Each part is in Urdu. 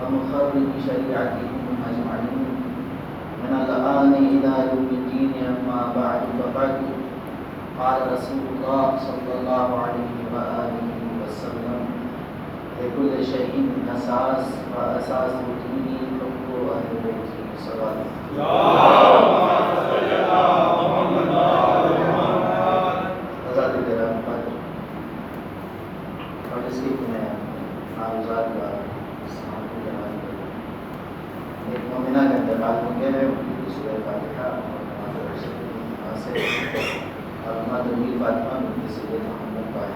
ومخرج شريعتهم أجمعين من الآن إلى يوم الدين. أما بعد فقد قال رسول الله صلى الله عليه وآله وسلم لكل شيء أساس وأساس دينه حب أهل بيته صلوات اور اس کی میں معروضات کا ایک مومنہ کا انتقال ہو گیا ہے. ان کی سورہ فاتحہ اور مادری فاطمہ ان کی سورہ محمد پائی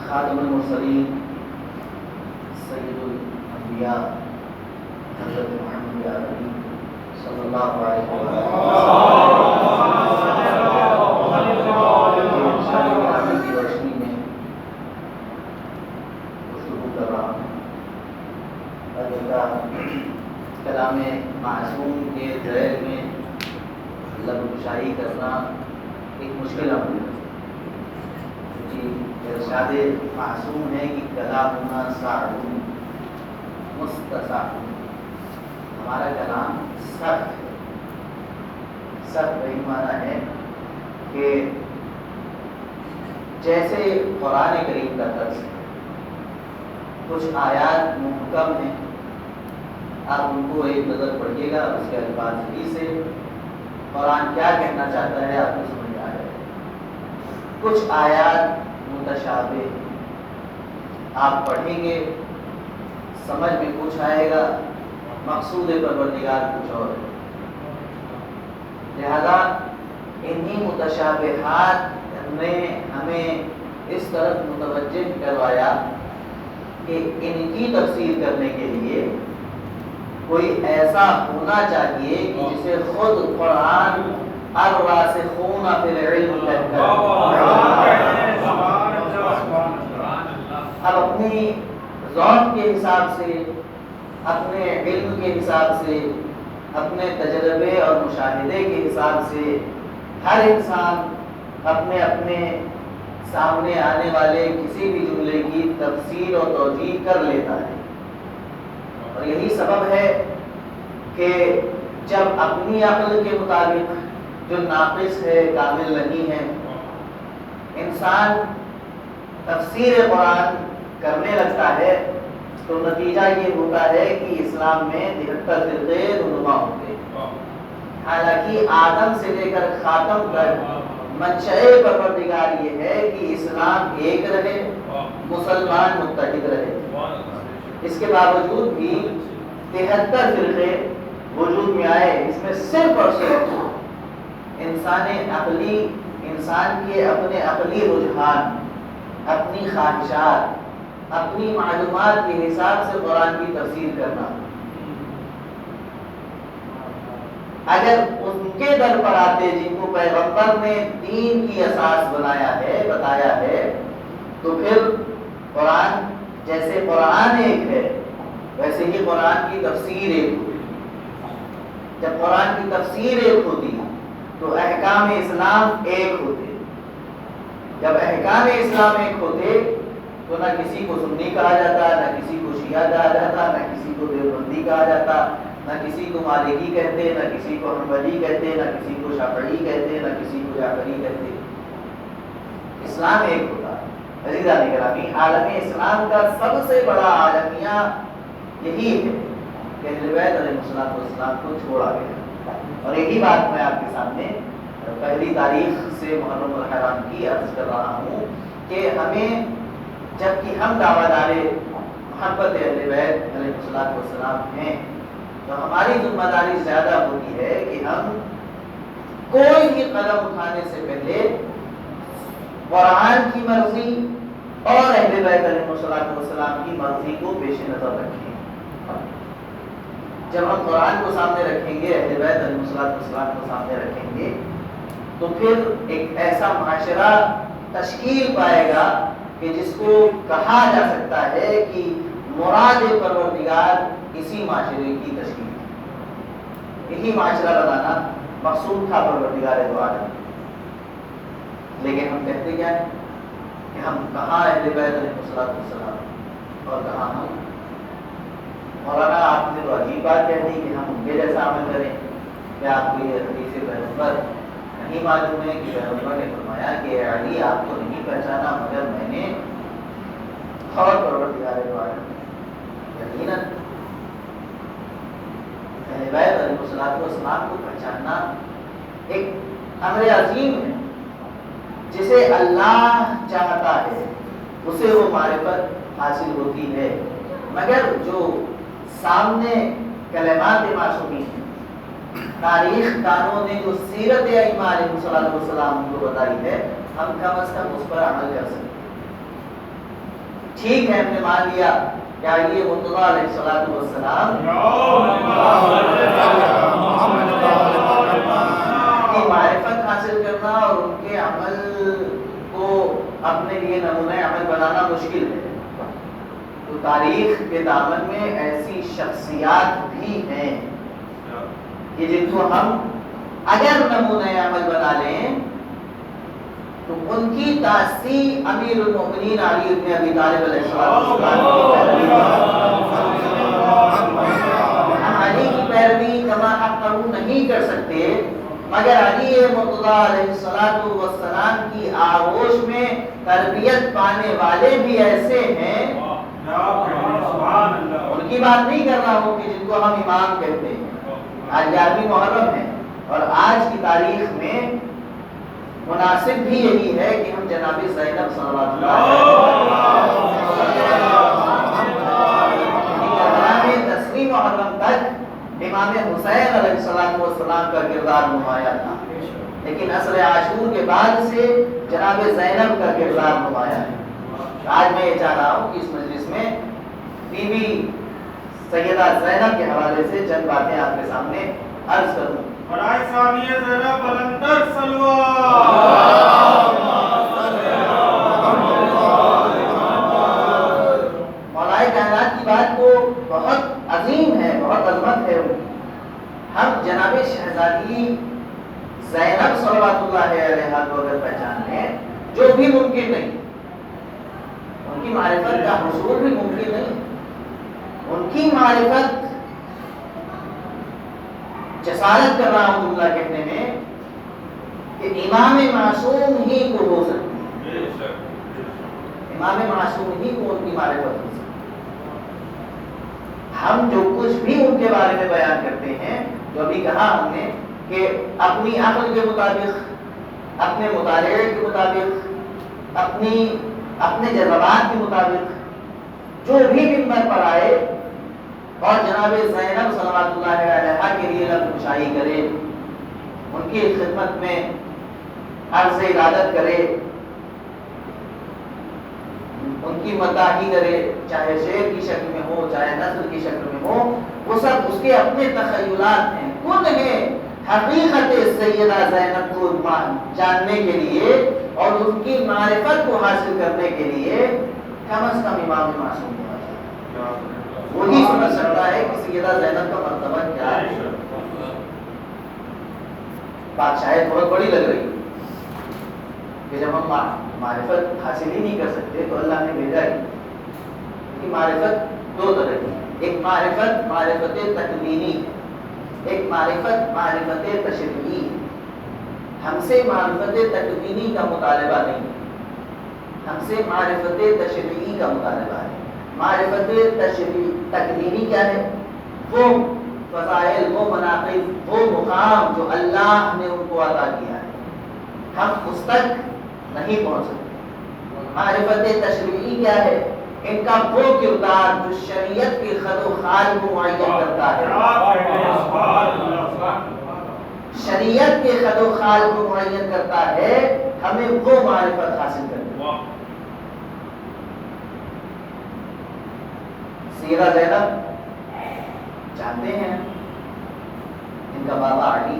خاتم المرسلین سید الانبیاء حضرت محمد عربی صلی اللہ علیہ وسلم کی روشنی میں گفتگو کر رہا ہوں. کلام معصوم کے ذیل میں لفظ گشائی کرنا ایک مشکل عمل ہے. ارشاد معصوم ہے کہ کلامنا صعب مستصعب، ہمارا کلام سخت ہے. سخت وہی معنی ہے کہ جیسے قرآن کریم کا طرز ہے. کچھ آیات محکم ہیں، آپ ان کو ایک نظر پڑھیے گا، اس کے الفاظ ہی سے قرآن کیا کہنا چاہتا ہے آپ کو سمجھ آ جائے. کچھ آیات متشابہ، آپ پڑھیں گے سمجھ میں کچھ آئے گا، مقصود پروردگار کچھ اور ہے. لہذا انہی متشابہات نے ہمیں اس طرف متوجہ کروایا کہ ان کی تفسیر کرنے کے لیے کوئی ایسا ہونا چاہیے کہ جسے خود قرآن الراسخون فی العلم کہتا ہے. اب اپنی ذوق کے حساب سے، اپنے علم کے حساب سے، اپنے تجربے اور مشاہدے کے حساب سے ہر انسان اپنے اپنے سامنے آنے والے کسی بھی جملے کی تفسیر اور توجیہ کر لیتا ہے. اور یہی سبب ہے کہ جب اپنی عقل کے مطابق جو ناقص ہے، کامل نہیں ہے، انسان تفسیر قرآن کرنے لگتا ہے تو نتیجہ یہ ہوتا ہے کہ اسلام میں 73 فرقے رونما ہوتے ہیں. حالانکہ آدم سے لے کر خاتم تک منشأ پروردگار یہ ہے کہ اسلام ایک رہے، مسلمان متحد رہے. اس کے باوجود بھی 73 فرقے وجود میں آئے. اس میں صرف اور صرف انسان کے اپنے عقلی رجحان، اپنی خواہشات، اپنی معلومات کے حساب سے قرآن کی تفسیر کرنا. اگر ان کے در پر آتے جن کو پیغمبر نے دین کی اساس بنایا ہے، بتایا ہے، تو پھر قرآن جیسے قرآن ایک ہے ویسے ہی قرآن کی تفسیر ایک ہوتی. جب قرآن کی تفسیر ایک ہوتی تو احکام اسلام ایک ہوتے. جب احکام اسلام ایک ہوتے تو نہ کسی کو سنی کہا جاتا، نہ کسی کو شیعہ کہا جاتا، نہ کسی کو دیوبندی کہا جاتا، نہ کسی کو مالکی کہتے، نہ کسی کو حنبلی کہتے، نہ کسی کو شافعی کہتے، نہ کسی کو جعفری کہتے. اسلام ایک ہوتا. عزیزان گرامی، عالم اسلام کا سب سے بڑا عالمیہ یہی ہے کہ اہل بیت علیہ السلام کو چھوڑا گیا. اور یہی بات میں آپ کے سامنے پہلی تاریخ سے محرم الحرام کی عرض کر رہا ہوں کہ ہمیں جبکہ ہم دعویٰ دار محبت اہل بیت علیہ الصلوۃ والسلام ہیں، تو ہماری ذمہ داری زیادہ ہوتی ہے کہ ہم کوئی بھی قدم اٹھانے سے پہلے قرآن کی مرضی اور اہل بیت علیہ الصلوۃ والسلام کی مرضی کو پیش نظر رکھیں۔ جب ہم قرآن کو سامنے رکھیں گے، اہل بیت علیہ الصلوۃ والسلام کو سامنے رکھیں گے، تو پھر ایک ایسا معاشرہ تشکیل پائے گا کہ جس کو کہا جا سکتا ہے کہ مراد پروردگار اسی معاشرے کی تشکیل ہے۔ یہی معاشرہ بنانا مقصود تھا پروردگار دو عالم۔ لیکن ہم کہتے کیا ہیں کہ ہم کہاں اہل بیت علیہ الصلوۃ والسلام اور کہاں ہم۔ مولانا آپ نے تو عجیب بات کہہ دی کہ ہم ان کے جیسا عمل کریں۔ کیا آپ کو یہ حدیث پیغمبر نہیں معلوم ہے کہ پیغمبر نے فرمایا کہ علی آپ کو نہیں پہچانا مگر میں نے اور پروردگار دو عالم۔ یقیناً اہل بیت علیہ الصلوۃ والسلام کو پہچاننا ایک امر عظیم ہے۔ جسے اللہ چاہتا ہے اسے وہ معرفت حاصل ہوتی ہے، مگر جو سامنے کلمات معصومین ہیں، تاریخ دانوں نے جو سیرت ائمہ علیہ الصلوۃ والسلام کو بتائی ہے، ہم کم از کم اس پر عمل کر سکتے ہیں۔ ٹھیک ہے، ہم نے مان لیا کہ علی مرتضیٰ علیہ الصلوۃ والسلام کی معرفت حاصل کرنا اور ان کے عمل کو اپنے لیے نمونہ عمل بنانا مشکل ہے، تو تاریخ کے دامن میں ایسی شخصیات بھی ہیں کہ جن کو ہم اگر نمونہ عمل بنا لیں تو ان کی تاثیر امیر المؤمنین علی بن ابی طالب علیہ السلام ہم علی کی پیروی کما حقہ نہیں کر سکتے، مگر علی مرتضیٰ علیہ الصلوۃ والسلام کی آغوش میں تربیت پانے والے بھی ایسے ہیں۔ ان کی بات نہیں کر رہا ہوں کہ جن کو ہم امام کہتے ہیں۔ آج 11ویں محرم ہے اور آج کی تاریخ میں مناسب بھی یہی ہے کہ ہم جناب زینب صلوات اللہ علیہ 10ویں محرم تک امام حسین علیہ السلام کا کردار نمایاں تھا، لیکن عصر عاشور کے بعد سے جناب زینب کا کردار نمایاں ہے۔ آج میں یہ چاہ رہا ہوں کہ اس مجلس میں بی بی سیدہ زینب کے حوالے سے چند باتیں آپ کے سامنے عرض کروں۔ برائے ثانیہ زینب بلندر سلوہ مولا کائنات کی بات کو بہت عظیم ہے، بہت عظمت ہے۔ ہم جناب شہزادی زینب صلوات اللہ علیہا کو اگر پہچان لیں، جو بھی ممکن نہیں، ان کی معرفت کا حصول بھی ممکن نہیں، ان کی معرفت جسارت کر رہا ہوں جملہ کہنے میں کہ امام معصوم ہی کو ہو سکتی ہے، امام معصوم ہی کو ان کی معرفت ہو سکتی ہے۔ ہم جو کچھ بھی ان کے بارے میں بیان کرتے ہیں، جو ابھی کہا ہم نے کہ اپنی عقل کے مطابق، اپنے مطالعے کے مطابق، اپنے جذبات کے مطابق جو بھی منبر پر آئے اور جناب زینب صلوات اللہ علیہا کے لیے لب کشائی کرے، ان کی خدمت میں عرض ارادت کرے، ان کی مداحی کرے، چاہے شعر کی شکل میں ہو چاہے نثر کی شکل میں ہو، وہ سب اس کے اپنے تخیلات ہیں۔ خود ہے حقیقت سیدہ زینب کو جاننے کے لیے اور ان کی معرفت کو حاصل کرنے کے لیے کم از کم امام معصوم ہونا چاہیے۔ وہی سمجھ سکتا ہے کہ سیدہ زینب کا مرتبہ کیا ہے۔ بات شاید بہت بڑی لگ رہی ہے کہ جب ہم معرفت حاصل ہی نہیں کر سکتے تو اللہ نے بھیجا ہی کہ معرفت دو طرح کی، ایک معرفت تکوینی، ایک معرفت تشریعی۔ ہم سے معرفت تکوینی کا مطالبہ نہیں، ہم سے معرفت تشریعی کا مطالبہ ہے۔ معرفت تکوینی کیا ہے؟ وہ فضائل، وہ مناقب، وہ مقام جو اللہ نے ان کو عطا کیا ہے، ہم اس تک نہیں پہنچ سکتے۔ معرفت تشریعی کیا ہے؟ ان کا وہ کردار جو شریعت کے خد و خال کو معین کرتا ہے، شریعت کے خد و خال کو معین کرتا ہے، ہمیں وہ معرفت حاصل کرنی ہے۔ سیدہ زینب جانتے ہیں ان کا بابا علی،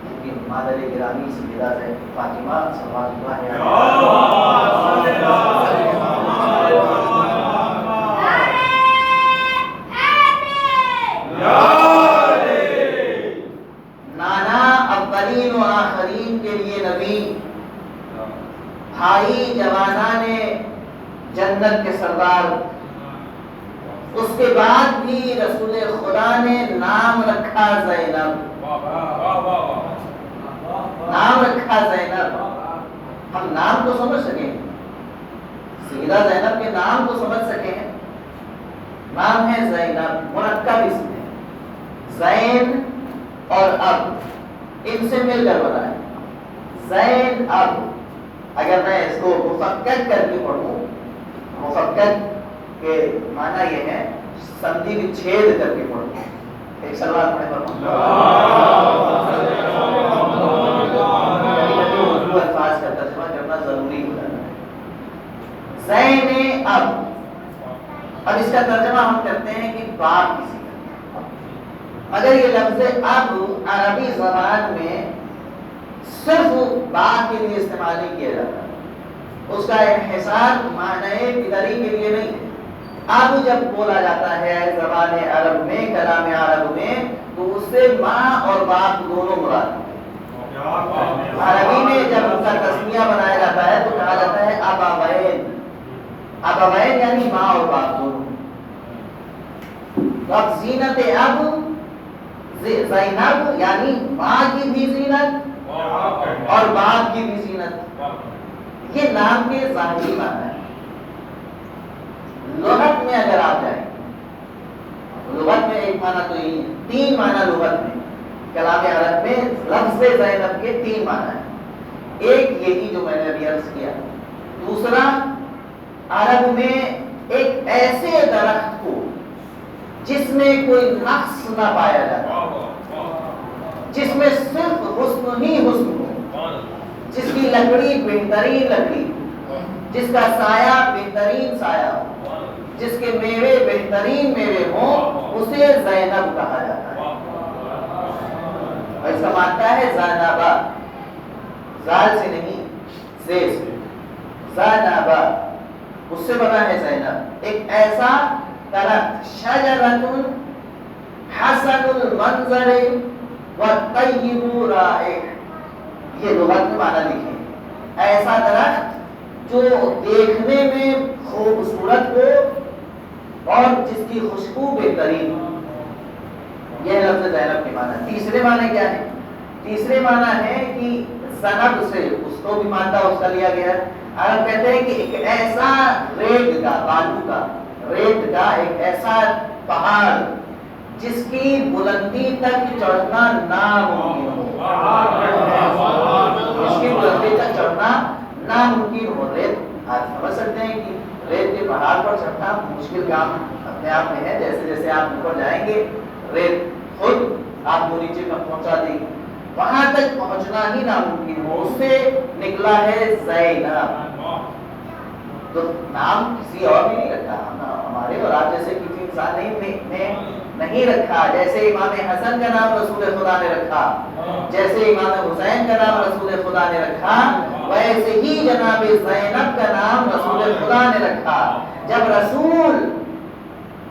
ان کی مادر گرامی سیدہ فاطمہ صلوات اللہ علیہا، نانا اولین و آخرین کے لیے نبی، بھائی جوانان جنت کے سردار، اس کے بعد بھی رسول خدا نے نام رکھا زینب، نام رکھا زینب۔ ہم نام تو سمجھ سکیں، سیدہ زینب کے نام کو سمجھ سکیں، نام ہے زینب، مرکب اسم ہے، زین اور اب، ان سے مل کر بنا ہے زین اب۔ اگر میں اس کو مفکک کر کے پڑھوں، مفکک کہ معنی یہ ہے سندھی کی چھید کر کے پڑھو، ایک سلوات پڑھے پڑھو، اردو الفاظ کا ترجمہ کرنا ضروری ہو جاتا ہے۔ زین اب اس کا ترجمہ ہم کرتے ہیں کہ باپ کسی کا، مگر یہ لفظ اب عربی زبان میں صرف باپ کے لیے استعمال نہیں کیا جاتا، اس کا انحصار معنی پدری کے لیے نہیں ہے۔ اب جب بولا جاتا ہے زبان عرب میں، کلام عرب میں، تو اس سے ماں اور باپ دونوں مراد ہیں۔ عربی میں جب اس کا تسمیہ بنایا جاتا ہے تو کہا جاتا ہے ابوین، ابوین یعنی ماں اور باپ دونوں۔ اب زینت اب زینب یعنی ماں کی بھی زینت اور باپ کی بھی زینت، یہ نام کے ظاہری معنی ہے۔ لغت میں اگر آپ جائیں، لغت میں ایک معنی تو یہ، تین معنی لغت میں، کلام عرب میں لفظ زینب کے تین معنی ہیں۔ ایک یہی جو میں نے ابھی عرض کیا، دوسرا عرب میں ایک ایسے درخت کو جس میں کوئی نقص نہ پایا جاتا، جس میں صرف حسن ہی حسن ہو، جس کی لکڑی بہترین لکڑی، جس کا سایہ بہترین سایہ ہو، جس کے میوے بہترین میوے ہوں، اسے زینب کہا جاتا ہے۔ اور اس کا معنی ہے زینبہ، زال سے نہیں، سے زینبہ، اس سے بنا ہے زینب، ایک ایسا درخت، شجرۃ حسن المنظر والطیب رائح، یہ لغت میں معنی لکھیں، ایسا درخت جو دیکھنے میں خوبصورت ہو اور جس کی خوشبو بہترین ہو، یہ لفظ زینب کے معنی۔ تیسرے معنی کیا ہے؟ تیسرے معنی ہے کہ زنب سے، اس کو بھی مانتا اس کا لیا گیا ہے، عرب کہتے ہیں کہ ایک ایسا ریت کا، بالو کا، ریت کا ایک ایسا پہاڑ جس کی بلندی تک چڑھنا ناممکن ہو، جس کی بلندی تک چڑھنا ناممکن ہو۔ ریت آپ سمجھ سکتے ہیں کہ ریت کے پہاڑ پر چڑھنا مشکل کام اپنے آپ میں ہے، جیسے جیسے آپ اوپر جائیں گے ریت خود آپ کو نیچے تک پہنچا دے گی، وہاں تک پہنچنا ہی ناممکن ہو، اس سے نکلا ہے زینب۔ تو نام کسی اور نے نہیں رکھا، ہمارے اور آپ جیسے کسی انسان نے نہیں رکھا، جیسے امام حسن کا نام رسول خدا نے رکھا، جیسے امام حسین کا نام رسول خدا نے رکھا، ویسے ہی جناب زینب کا نام رسول خدا نے رکھا۔ جب رسول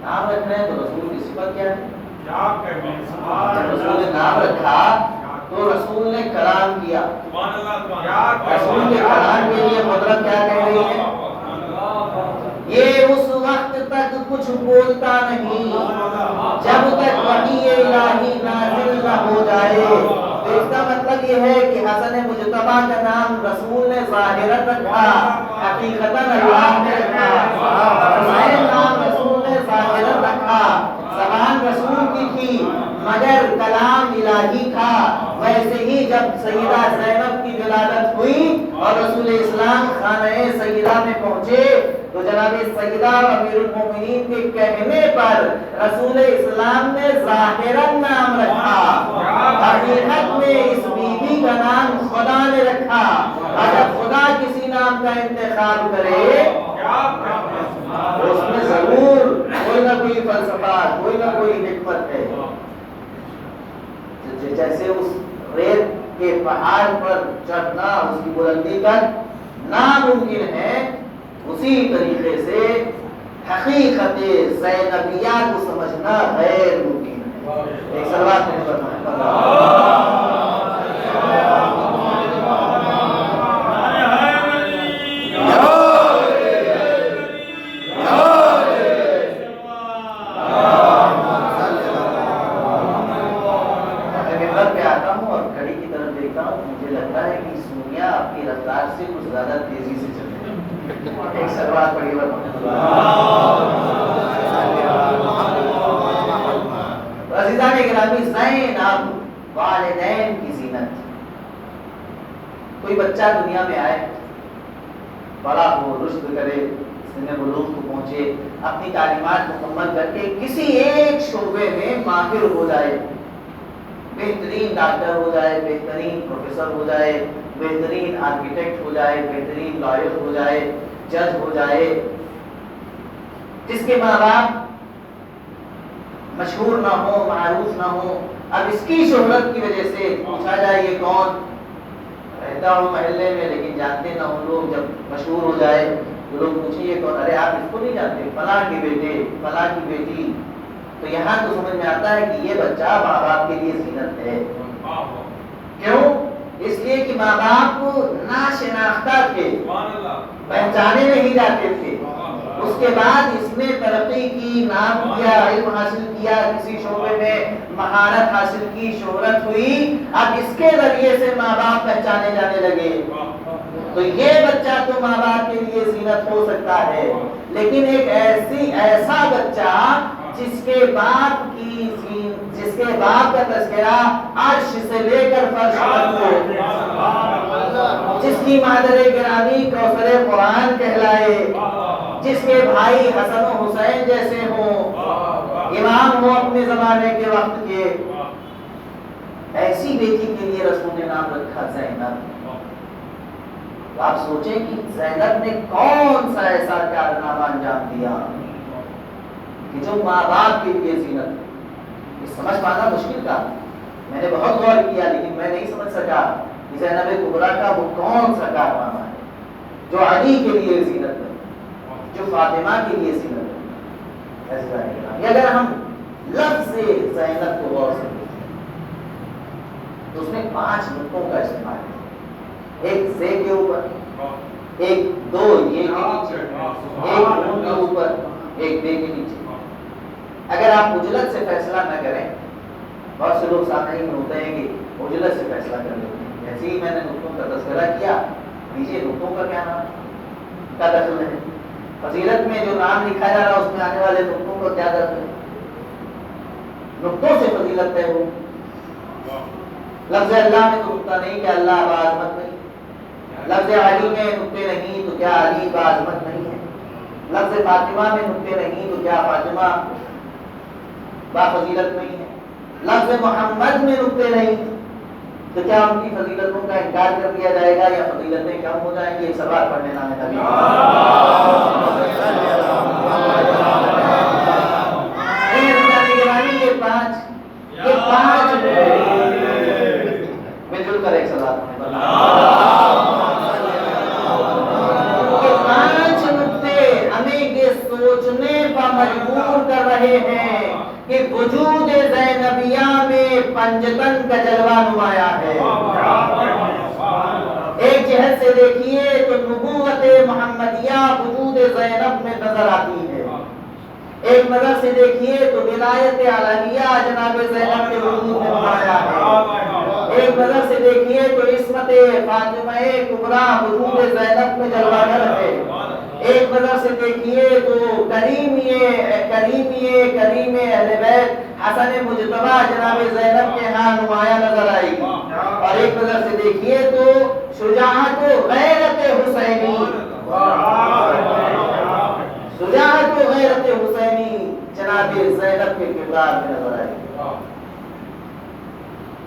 نام رکھ رہے ہیں تو رسول کی صفت کیا ہے؟ جب رسول نے نام رکھا تو رسول نے کلام کیا، رسول کے کلام کے لیے قدرت کیا کہہ رہی ہے؟ یہ اس وقت تک کچھ بولتا نہیں جب تک وحی الہی نازل نہ ہو جائے۔ تو اس کا مطلب یہ ہے کہ حسن مجتبیٰ کا نام رسول نے ظاہراً رکھا، حقیقتاً اللہ نے رکھا۔ حسین نام رسول نے ظاہراً رکھا، زبان رسول کی تھی مگر کلام الہی تھا۔ ویسے ہی جب سیدہ زینب کی ولادت ہوئی اور رسول اسلام خانہ سیدہ میں پہنچے تو جناب سیدہ امیر المومنین کے کہنے پر رسول اسلام نے ظاہراً نام رکھا، حقیقت میں اس بیوی کا نام خدا نے رکھا۔ اگر خدا کسی نام کا انتخاب کرے اس میں ضرور کوئی نہ کوئی فلسفہ، کوئی نہ کوئی حکمت ہے۔ جیسے اس ریت کے پہاڑ پر چڑھنا، اس کی بلندی پر ناممکن ہے، اسی طریقے سے حقیقت زینبیہ کو سمجھنا غیر ممکن ہے۔ ایک سلوات میں والدین کی زینت۔ کوئی بچہ دنیا میں آئے، بڑا ہو، رشد کرے، سن بلوغ کو پہنچے، اپنی تعلیمات مکمل کر کے کسی ایک شعبے میں ماہر ہو جائے، بہترین ڈاکٹر ہو جائے، بہترین پروفیسر ہو جائے، بہترین آرکیٹیکٹ ہو جائے، بہترین لائر ہو جائے، جج ہو جائے، جس کے ماں باپ مشہور نہ ہو، معروف نہ ہو، اب اس کی شہرت کی وجہ سے پوچھا جائے یہ کون، رہتا ہو محلے میں لیکن جانتے نہ ہو لوگ، جب مشہور ہو جائے تو لوگ پوچھیں یہ کون، ارے آپ اس کو نہیں جانتے، فلاں کے بیٹے، فلاں کی بیٹی، تو یہاں تو سمجھ میں آتا ہے کہ یہ بچہ ماں باپ کے لیے زینت ہے۔ کیوں؟ اس لیے کہ ماں باپ ناشناختہ تھے، پہچانے نہیں جاتے تھے، اس کے بعد اس نے ترقی کی، نام کیا، علم حاصل کیا، کسی شعبے میں مہارت حاصل کی، شہرت ہوئی، اب اس کے ذریعے سے ماں باپ پہچانے جانے لگے، تو یہ بچہ تو ماں باپ کے لیے زینت ہو سکتا ہے، لیکن ایک ایسا بچہ جس کے باپ کا تذکرہ عرش سے لے کر فرش تک ہو، جس کی مادر گرامی کوثر قرآن کہلائے، جس کے بھائی حسن و حسین جیسے ہوں، امام ہو اپنے زمانے کے وقت کے، ایسی بیٹی کے لیے رسول نے نام رکھا زینب۔ تو آپ سوچیں کہ زینب نے کون سا ایسا کارنامہ انجام دیا کہ جو ماں باپ کے لیے زینت ہے۔ یہ سمجھ پانا مشکل تھا، میں نے بہت غور کیا لیکن میں نہیں سمجھ سکا کہ زینب کبریٰ کا وہ کون سا کارنامہ ہے جو علی کے لیے زینت ہے، جو فاطمہ کے لیے زینت ہے۔ اگر ہم لفظ زینب کو غور سے دیکھیں تو اس میں 5 نقطوں کا استعمال ہے، ایک سے کے اوپر، ایک دو یہ کے نیچے، ایک نون کے اوپر، ایک بے کے نیچے۔ اگر آپ اجلت سے فیصلہ نہ کریں، بہت سے لوگ سامعین میں ہوتے ہیں کہ اجلت سے فیصلہ کر لیتے ہیں، جیسے ہی میں نے نقطوں کا تذکرہ کیا، نیچے نقطوں کا کیا نام کا دخل ہے، فضیلت میں جو نام لکھا جا رہا ہے اس میں آنے والے نقطوں کا کیا دخل ہے، نقطوں سے فضیلت ہے وہ۔ لفظ اللہ میں تو نقطہ نہیں کہ اللہ بعظمت نہیں، لفظ علی میں نقطے نہیں تو کیا علی بعظمت نہیں ہے، لفظ فاطمہ میں نقطے نہیں تو کیا فاطمہ فضیلت نہیں ہے، لفظ محمد میں نقطے نہیں تو کیا ان کی فضیلتوں کا انکار کر دیا جائے گا یا فضیلتیں کم ہو جائیں گی؟ ایک سوال پڑھنے نام ہے نبی۔ یہ پانچ مل جل کر ایک سوال ہمیں یہ سوچنے پر مجبور کر رہے ہیں کہ وجود زینبیہ میں پنجتن کا جلوہ نمایاں ہے۔ ایک جہت سے دیکھیے تو نبوت محمدیہ وجود زینب میں نظر آتی ہے، ایک نظر سے دیکھیے تو ولایت عالمیہ جناب زینب کے وجود میں نمایاں ہے، ایک نظر سے دیکھیے تو عصمت فاطمہ کبریٰ وجود زینب میں جلوہ گر ہے، ایک نظر سے دیکھیے تو کریم اہل بیت حسن مجتبیٰ جناب زینب کے ہاں نمایاں نظر آئے گی، اور ایک نظر سے دیکھیے تو شجاعت و غیرت حسینی شجاعت و غیرت حسینی جناب زینب کے کردار میں نظر آئے گی۔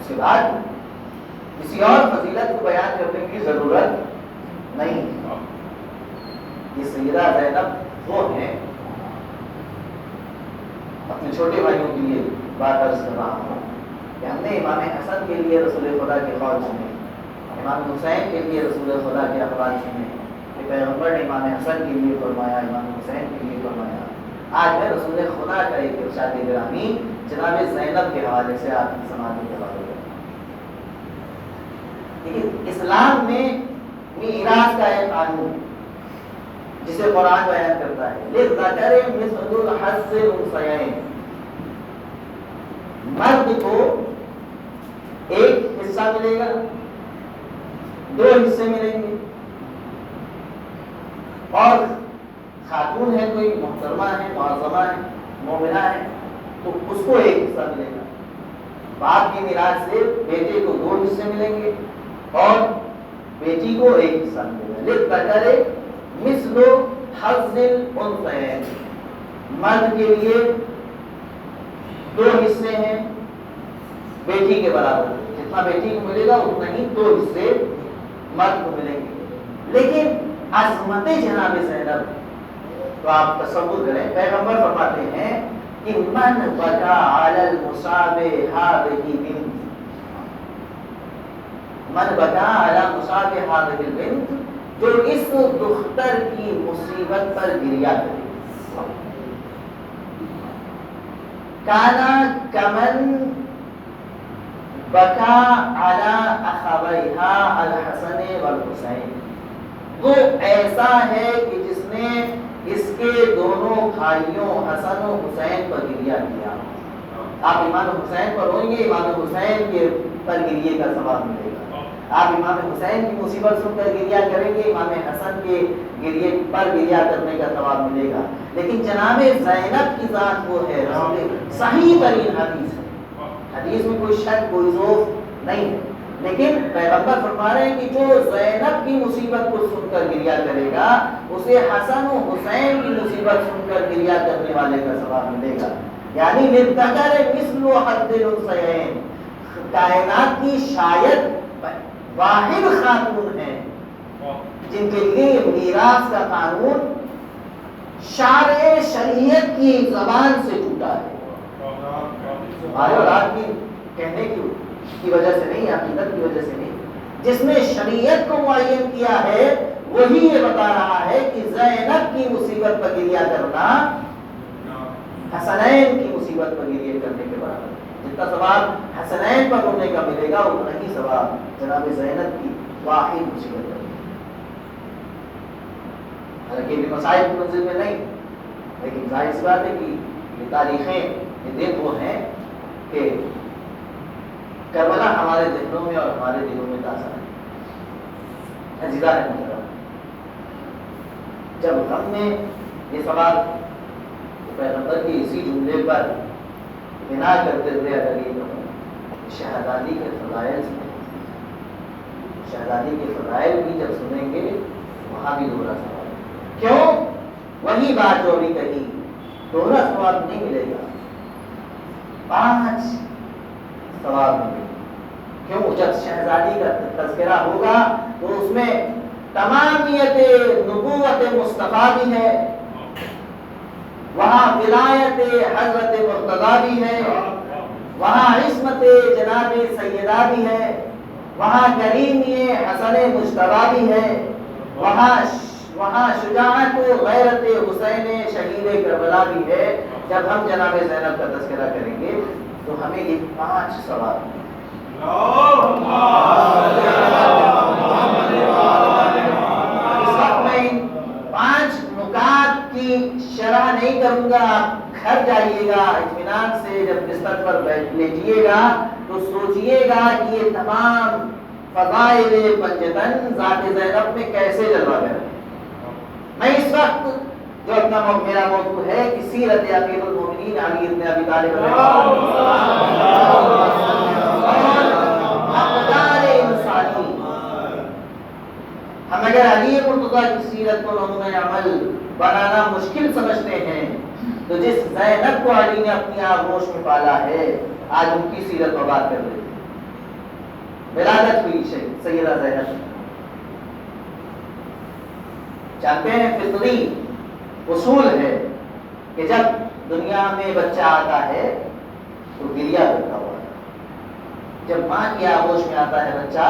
اس کے بعد کسی اور فضیلت کو بیان کرنے کی ضرورت نہیں ہے۔ یہ سیدہ زینب وہ ہیں، اپنے چھوٹے بھائیوں کے لیے بات عرض کر رہا ہوں کہ ہم نے امام حسن کے لیے رسول خدا کے قول سنے، امام حسین کے لیے رسول خدا کے اقوال سنے کہ پیغمبر نے امام حسن کے لیے فرمایا، امام حسین کے لیے فرمایا۔ آج میں رسول خدا کا ایک ارشاد گرامی جناب زینب کے حوالے سے آپ کی سماعت کے حوالے کرتا ہوں۔ لیکن اسلام میں میراث کا ایک قانون جسے قرآن بیان کرتا ہے، للذکر مثل حظ الانثیین، مرد کو ایک حصہ ملے گا، دو حصے ملیں گے، اور خاتون ہے، کوئی محترمہ ہے، معظمہ ہے، مومنہ ہے، تو اس کو ایک حصہ ملے گا۔ باپ کی میراث سے بیٹے کو دو حصے ملیں گے اور بیٹی کو ایک حصہ ملے گا۔ للذکر مثل حظ الانثیین، مرد کے لیے دو حصے ہیں بیٹی کے برابر، جتنا بیٹی کو ملے گا اتنا ہی دو حصے مرد کو ملیں گے۔ لیکن عظمت جناب زینب تو آپ تصور کریں، پیغمبر فرماتے ہیں کہ من بکا علی المصاب هذه البنت، من بکا علی مصاب هذه البنت، جو اس دختر کی مصیبت پر گریہ کرے، کانا کمن بکا علی اخویہا الحسن والحسین، وہ ایسا ہے کہ جس نے اس کے دونوں بھائیوں حسن و حسین پر گریہ کیا۔ آپ امام حسین پر روئیں گے، امام حسین کے پر گریہ کا ثواب ملے گا۔ آپ امام حسین کی مصیبت سن کر گریہ کریں گے، امام حسن کے گریہ پر گریہ کرنے کا ثواب ملے گا۔ لیکن جناب زینب کی ذات وہ ہے، صحیح ترین حدیث ہے، حدیث میں کوئی شک کوئی ذوف نہیں ہے، لیکن پیغمبر فرما رہے ہیں کہ جو زینب کی مصیبت کو سن کر گریہ کرے گا اسے حسن و حسین کی مصیبت سن کر گریہ کرنے والے کا ثواب ملے گا۔ یعنی للذکر مثل حظ الانثیین، کائنات کی شاید واحد خاتون ہیں جن کے لیے میراث کا قانون شارع شریعت کی زبان سے ٹوٹا ہے، ہمارے اولاد کی کہنے کی وجہ سے نہیں، عقیدت کی وجہ سے نہیں، جس نے شریعت کو معین کیا ہے وہی یہ بتا رہا ہے کہ زینب کی مصیبت پر گریہ کرنا حسنین کی مصیبت پر گریہ کرنے کے برابر، جتنا ثواب حسنین پر رونے کا ملے گا اتنا ہی ثواب جناب زینب کی واحد مصیبت پر۔ حالانکہ بھی مسائل کی منزل میں نہیں، لیکن ظاہر سی بات ہے کہ یہ تاریخیں، یہ دن وہ ہیں کہ کربلا ہمارے ذہنوں میں اور ہمارے دلوں میں تازہ ہے۔ عزیزان محترم، جب ہم نے یہ سوال پیغمبر کے اسی جملے پر بنا کرتے ہوئے اگر یہ شہزادی کے فضائل سنیں، شہزادی کے فضائل بھی جب سنیں گے وہاں بھی دوہرا سوال، کیوں؟ وہی بات جو ابھی کہی، دوہرا ثواب نہیں ملے گا، 5 ثواب ملے گا۔ کیوں؟ جب شہزادی کا تذکرہ ہوگا تو اس میں تمامیت نبوت مصطفیٰ بھی ہے، وہاں ولایت حضرت مرتضیٰ بھی ہے، وہاں عصمت جناب سیدہ بھی ہے، وہاں کریمی حسن مجتبیٰ بھی ہے، وہاں شجاعت و غیرت حسین شہید کربلا بھی ہے۔ جب ہم جناب زینب کا تذکرہ کریں گے تو ہمیں یہ 5 ثواب اس وقت میں 5 نکات کی شرح نہیں کروں گا، آپ گھر جائیے گا اطمینان سے، جب بستر پر لیٹیے گا تو سوچئے گا کہ یہ تمام فضائل پنجتن ذات زینب میں کیسے جلوہ گر ہے۔ میں اس وقت جو اپنا میرا موضوع ہے کہ سیرت امیر المومنین علی بن ابی طالب اور اقدار انسانی، ہم اگر علی مرتضیٰ کی سیرت کو نمونہ عمل بنانا مشکل سمجھتے ہیں، تو جس زینب کو علی نے اپنی آغوش میں پالا ہے آج ان کی سیرت برباد کر دیتے ہیں۔ ولادت ہوئی سیدہ زینب، جانتے ہیں فطری اصول ہے کہ جب دنیا میں بچہ آتا ہے تو گریہ کرتا ہوا ہے، جب ماں کی آغوش میں آتا ہے بچہ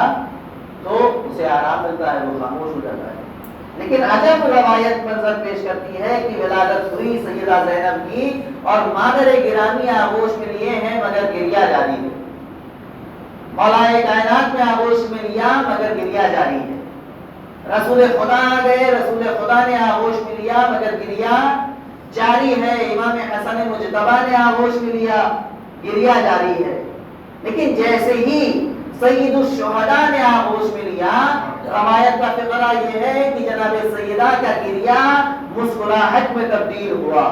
تو اسے آرام ملتا ہے، وہ خاموش ہو جاتا ہے۔ لیکن عجب روایت منظر پیش کرتی ہے کہ ولادت ہوئی سیدہ زینب کی اور مادر گرامی آغوش میں لیے ہیں مگر گریہ جاری ہے، مولائے کائنات میں آغوش میں لیا مگر گریہ جاری ہے، رسول خدا آ گئے، رسول خدا نے آغوش میں لیا مگر گریہ جاری ہے، امام حسن مجتبیٰ نے آغوش میں لیا گریہ جاری ہے۔ لیکن جیسے ہی سید الشہداء نے آغوش میں لیا، روایت کا فقرہ یہ ہے کہ جناب سیدہ کا گریہ مسکراہٹ میں تبدیل ہوا،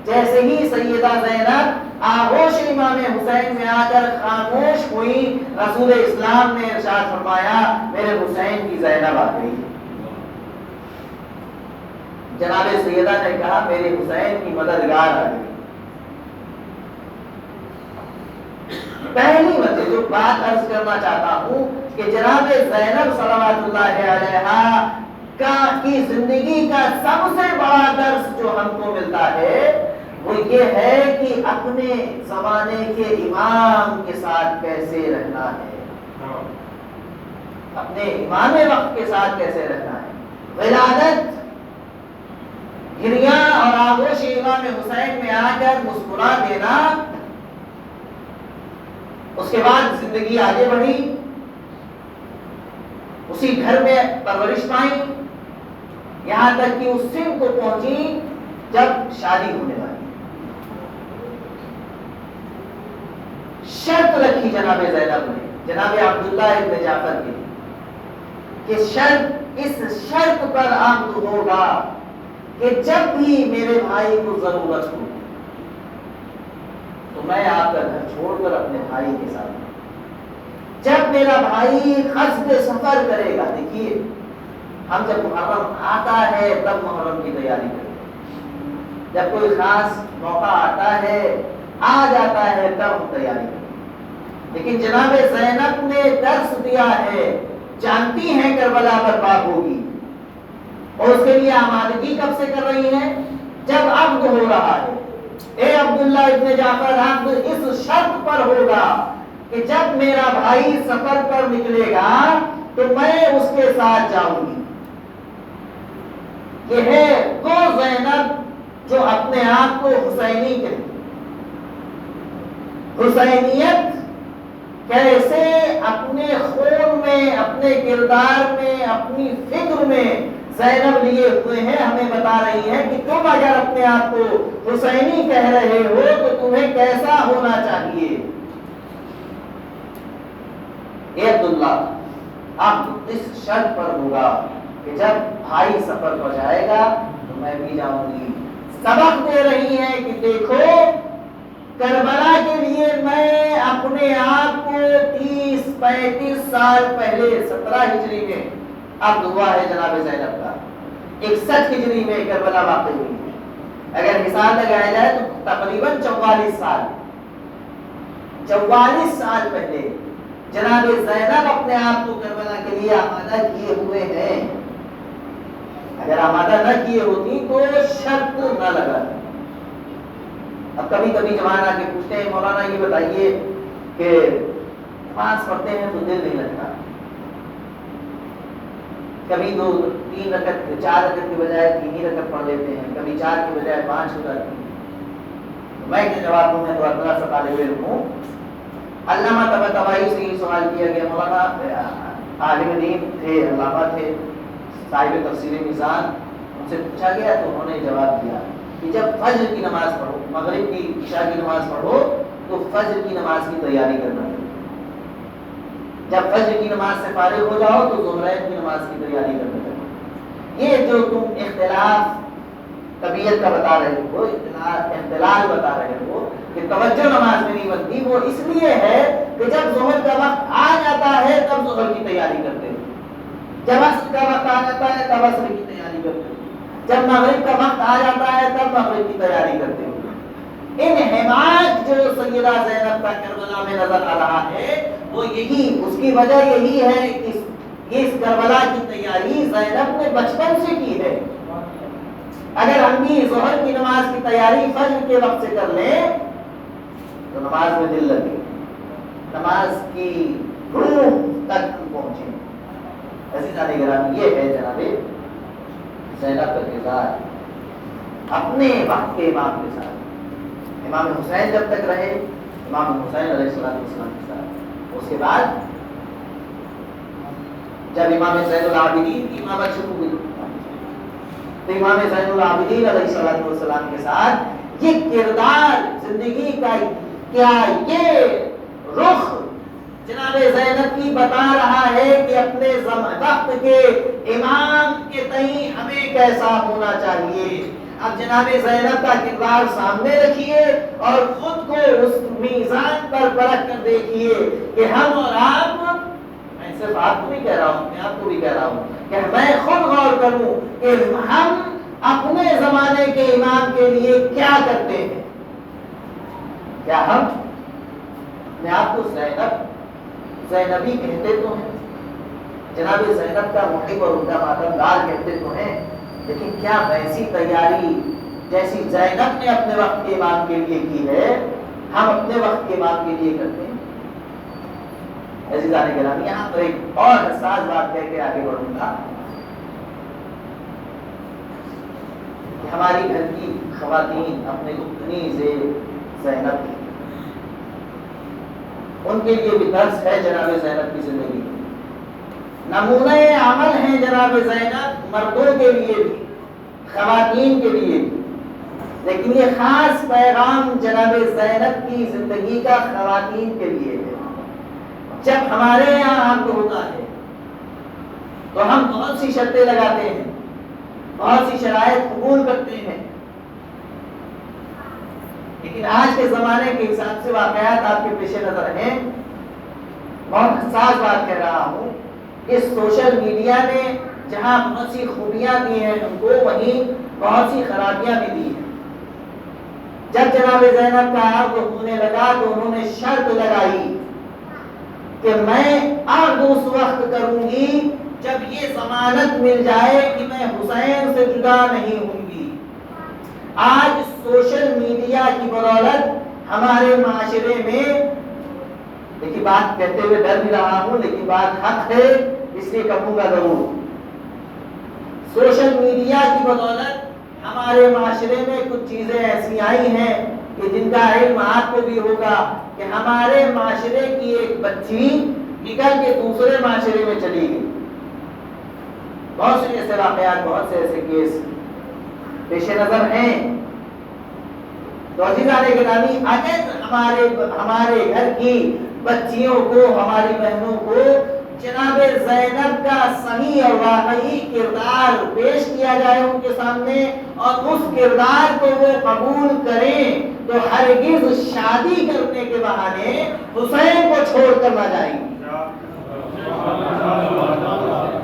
جیسے ہی سیدہ زینب آغوش امام حسین میں آ کر خاموش ہوئی، رسول اسلام نے ارشاد فرمایا میرے حسین کی زینب آ گئی۔ جناب سیدہ نے کہا میرے حسین کی مددگار آ گئی۔ پہلی وجہ جو بات عرض کرنا چاہتا ہوں کہ جناب زینب صلوات اللہ علیہا کی زندگی کا سب سے بڑا درس جو ہم کو ملتا ہے وہ یہ ہے کہ اپنے زمانے کے امام کے ساتھ کیسے رہنا ہے، اپنے امام وقت کے ساتھ کیسے رہنا ہے۔ ولادت، گریہ اور آغوش امام حسین میں آ کر مسکرا دینا، اس کے بعد زندگی آگے بڑھی، اسی گھر میں پرورش پائی، یہاں تک کہ اس سن کو پہنچی جب شادی ہونے والی۔ شرط رکھی جناب زینب نے، جناب عبداللہ ابن جعفر کی، کہ اس شرط پر عقد ہوگا کہ جب بھی میرے بھائی کو ضرورت ہو تو میں آپ کا گھر چھوڑ کر اپنے بھائی کے ساتھ ہوں۔ جب میرا بھائی قصد سفر کرے گا، دیکھیے ہم جب محرم آتا ہے تب محرم کی تیاری کرتے ہیں، جب کوئی خاص موقع آتا ہے آ جاتا ہے تب ہم تیاری کرتے ہیں، لیکن جناب زینب نے درس دیا ہے، جانتی ہیں کربلا برپا ہوگی اور اس کے لیے آمادگی کب سے کر رہی ہے؟ جب عقد ہو رہا ہے۔ اے عبداللہ ابن جعفر، عقد اس شرط پر ہوگا کہ جب میرا بھائی سفر پر نکلے گا تو میں اس کے ساتھ جاؤں گی۔ یہ ہے وہ زینب جو اپنے آپ کو حسینی کہتی، حسینیت کیسے اپنے خون میں، اپنے کردار میں، اپنی فکر میں زینب لیے ہوئے ہیں، ہمیں بتا رہی ہے کہ تم اگر اپنے آپ کو حسینی کہہ رہے ہو تو تمہیں کیسا ہونا چاہیے۔ اے عبداللہ، اب اس شرط پر ہوگا کہ جب بھائی سفر پر جائے گا تو میں بھی جاؤں گی۔ سبق دے رہی ہے کہ دیکھو کربلا کے لیے میں اپنے آپ کو 30-35 سال پہلے 17 ہجری میں اب ہوا ہے جناب زینب کا، 61 ہجری میں کربلا واقع ہوئی ہے، اگر حساب لگایا جائے تو تقریباً 44 سال پہلے جناب زینب اپنے آپ کو کربلا کے لیے آمادہ کیے ہوئے ہیں۔ اگر آمادہ نہ کیے ہوتی تو شرط نہ لگا۔ اب کبھی کبھی جوان آ کے پوچھتے ہیں مولانا یہ بتائیے کہ نماز پڑھتے ہیں تو دل نہیں لگتا، کبھی 2-3 رکعت 4 رکعت کے بجائے 3 ہی رکعت پڑھ لیتے ہیں، کبھی 4 کے بجائے 5 ہو جاتی ہیں۔ میں کیا جواب دوں؟ میں تو اللہ سے طالب علم ہوں۔ علامہ طباطبائی سے یہ سوال کیا گیا، مولانا عالم دین تھے، علامہ تھے، صاحب تفسیر میزان، ان سے پوچھا گیا تو انہوں نے جواب دیا کہ جب فجر کی نماز پڑھو، مغرب کی عشاء کی نماز پڑھو تو فجر کی نماز کی تیاری کرنا چاہیے، جب فجر کی نماز سے فارغ ہو جاؤ تو ظہرین کی نماز کی تیاری کرنا چاہیے۔ یہ جو تم اختلاف طبیعت کا بتا رہے ہو، اختلال بتا رہے ہو کہ توجہ نماز میں نہیں بنتی، وہ اس لیے ہے کہ جب ظہر کا وقت آ جاتا ہے تب ظہر کی تیاری کرتے ہو، جب عصر کا وقت آ جاتا ہے تب عصر کی تیاری کرتے ہو۔ جب مغرب کا وقت آ جاتا ہے تب مغرب کی تیاری کرتے ہوئے ان حماق جو سیدہ زینب کا کربلا میں نظر آ رہا ہے وہ یہی، اس کی وجہ یہی ہے کہ اس کربلا کی تیاری زینب نے بچپن سے کی ہے۔ اگر ہم بھی ظہر کی نماز کی تیاری فجر کے وقت سے کر لیں تو نماز میں دل لگے، نماز کی روح تک ہم پہنچے۔ عزیزان گرامی، یہ ہے جناب زینب کا کردار اپنے وقت کے امام کے ساتھ۔ امام حسین جب تک رہے، امام حسین علیہ السلام کے ساتھ، اس کے بعد جب امام زین العابدین کی امامت شروع ہوئی تو امام زین العابدین علیہ السلام کے ساتھ یہ کردار زندگی کا کیا یہ رخ جناب زینب کی بتا رہا ہے کہ اپنے وقت کے امام کے تئیں ہمیں کیسا ہونا چاہیے۔ اب جناب زینب کا کردار سامنے رکھیے اور خود کو اس میزان پر پرکھ کر دیکھیے کہ ہم اور آپ، میں صرف آپ کو بھی کہہ رہا ہوں، میں آپ کو بھی کہہ رہا ہوں کہ میں خود غور کروں کہ ہم اپنے زمانے کے امام کے لیے کیا کرتے ہیں۔ کیا ہم اپنے آپ کو زینبی کہتے تو ہیں، جناب زینب کا محب اور ان کا ماتمدار کہتے تو ہیں، لیکن کیا ویسی تیاری جیسی زینب نے اپنے وقت کے امام کے لیے کی ہے ہم اپنے وقت کے امام کے لیے کرتے ہیں؟ عزیزان گرامی، یہاں پر ایک اور حساس بات کہہ کے آگے بڑھوں گا کہ ہماری گھر کی خواتین اپنے گفتنی سے زینب کی، ان کے لیے بھی درس ہے جناب زینب کی زندگی، نمونہ عمل ہیں جناب زینب مردوں کے لیے بھی، خواتین کے لیے بھی، لیکن یہ خاص پیغام جناب زینب کی زندگی کا خواتین کے لیے ہے۔ جب ہمارے یہاں عقد ہوتا ہے تو ہم بہت سی شرطیں لگاتے ہیں، بہت سی شرائط قبول کرتے ہیں، لیکن آج کے زمانے کے حساب سے واقعات آپ کے پیش نظر ہیں۔ بہت حساس بات کہہ رہا ہوں، اس سوشل میڈیا نے جہاں بہت سی خوبیاں دی ہیں ہم کو، وہیں بہت سی خرابیاں بھی دی ہیں۔ جب جناب زینب کا عقد ہونے لگا تو انہوں نے شرط لگائی کہ میں عقد اس وقت کروں گی جب یہ ضمانت مل جائے کہ میں حسین سے جدا نہیں ہوں گی۔ آج سوشل میڈیا کی بدولت ہمارے معاشرے میں، دیکھیے بات کہتے ہوئے ڈر بھی رہا ہوں لیکن بات حق ہے اس لیے کہوں گا ضرور، سوشل میڈیا کی بدولت ہمارے معاشرے میں کچھ چیزیں ایسی آئی ہیں کہ جن کا علم آپ کو بھی ہوگا کہ ہمارے معاشرے کی ایک بچی نکل کے دوسرے معاشرے میں چلی گئی۔ بہت سے ایسے واقعات، بہت سے ایسے کیس پیش نظر ہیں۔ تو عزیزان گرامی، اگر ہمارے گھر کی بچیوں کو، ہماری بہنوں کو جناب زینب کا صحیح اور واقعی کردار پیش کیا جائے ان کے سامنے اور اس کردار کو وہ قبول کریں تو ہرگز شادی کرنے کے بہانے حسین کو چھوڑ کر نہ جائیں گی۔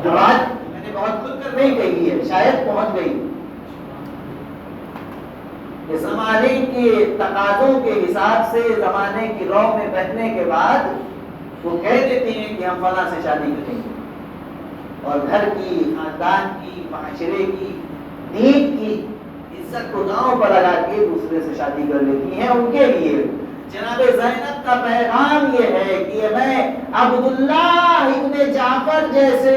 جو بات میں نے بہت کھل کر نہیں کہی ہے، شاید پہنچ گئی، کہ زمانے کے تقاضوں کے حساب سے، زمانے کی رو میں بہنے کے بعد وہ کہہ دیتے ہیں کہ ہم فلاں سے شادی کریں گے، اور گھر کی، خاندان کی، معاشرے کی، دین کی عزت کو داؤں پر لگا کے دوسرے سے شادی کر لیتی ہیں۔ ان کے لیے جناب زینب کا پیغام یہ ہے کہ میں عبداللہ ابن جعفر جیسے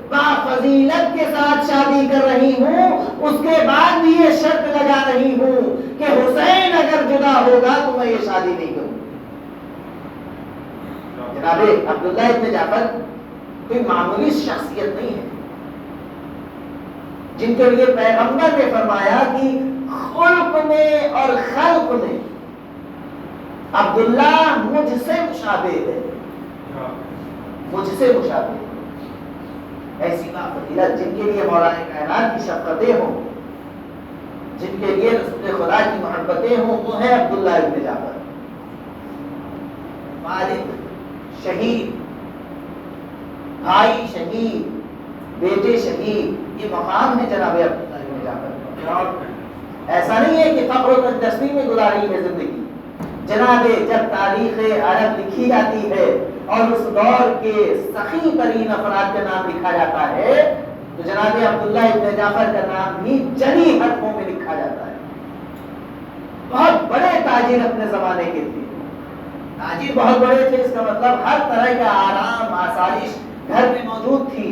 بافضیلت کے ساتھ شادی کر رہی ہوں، اس کے بعد بھی یہ شرط لگا رہی ہوں کہ حسین اگر جدا ہوگا تو میں یہ شادی نہیں کروں۔ جناب عبداللہ ابن جعفر کوئی معمولی شخصیت نہیں ہے، جن کے لیے پیغمبر نے فرمایا کہ خلق میں اور خلق میں عبداللہ مجھ سے مشابہ ہے، مجھ سے مشابہ ہے۔ ایسی بافضیلت جن کے لیے مولانا کائنات کی شفقتیں ہوں، جن کے لیے رسول خدا کی محبتیں ہوں، وہ ہے عبداللہ ابن جعفر۔ والد شہید، بھائی شہید، بیٹے شہید، یہ مقام ہے جناب عبداللہ ابن جعفر۔ ایسا نہیں ہے کہ فقر و تنگدستی میں گزاری ہے زندگی. جناب جب تاریخ عرب لکھی جاتی ہے اور اس دور کے سخی ترین افراد کا نام لکھا جاتا ہے تو جناب عبداللہ ابن جعفر کا نام بھی جلی حرفوں میں لکھا جاتا ہے. بہت بڑے تاجر اپنے زمانے کے تھے. تاجر بہت بڑے تھے، اس کا مطلب ہر طرح کا آرام آسائش گھر میں موجود تھی.